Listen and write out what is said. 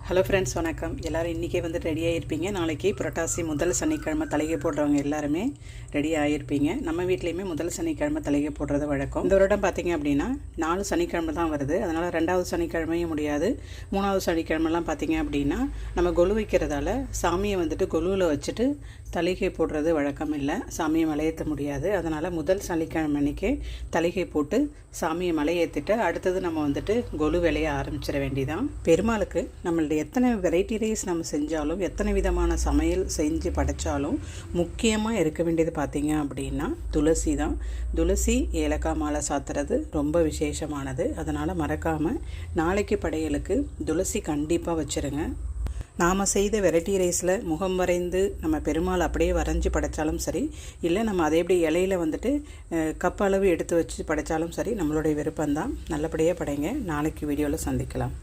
Hello friends, வணக்கம். எல்லோரும் இன்றைக்கே வந்து ரெடி ஆகிருப்பீங்க. நாளைக்கு புரட்டாசி முதல் சனிக்கிழமை தலைகை போடுறவங்க எல்லாருமே ரெடி ஆகிருப்பீங்க. நம்ம வீட்லேயுமே முதல் சனிக்கிழமை தலைகை போடுறது வழக்கம். இந்த வருடம் பார்த்திங்க அப்படின்னா 4 சனிக்கிழமை தான் வருது. அதனால் 2வது சனிக்கிழமையும் முடியாது. 3வது சனிக்கிழமெல்லாம் பார்த்திங்க அப்படின்னா நம்ம கொலு வைக்கிறதால சாமியை வந்துட்டு கொலுவில் வச்சுட்டு தலைகை போடுறது வழக்கம் இல்லை. சாமியை மலையேற்ற முடியாது. அதனால் முதல் சனிக்கிழமை அன்றைக்கே தலைகை போட்டு சாமியை மலையேற்றிட்டு அடுத்தது நம்ம வந்துட்டு கொலு வேலையை ஆரம்பிச்சிட வேண்டியதான். பெருமாளுக்கு நம்மளுடைய எத்தனை வெரைட்டி ரைஸ் நம்ம செஞ்சாலும், எத்தனை விதமான சமையல் செஞ்சு படைச்சாலும் முக்கியமாக இருக்க வேண்டியது பார்த்திங்க அப்படின்னா துளசி தான். துளசி ஏலக்காய் மாலை சாத்துறது ரொம்ப விசேஷமானது. அதனால் மறக்காமல் நாளைக்கு படையலுக்கு துளசி கண்டிப்பாக வச்சுருங்க. நாம் செய்த வெரைட்டி ரைஸில் முகம் வரைந்து நம்ம பெருமாள் அப்படியே வரைஞ்சி படைத்தாலும் சரி, இல்லை நம்ம அதே எப்படி இலையில் வந்துட்டு கப் அளவு எடுத்து வச்சு படைத்தாலும் சரி, நம்மளுடைய விருப்பம்தான். நல்லபடியாக படைங்க. நாளைக்கு வீடியோவில் சந்திக்கலாம்.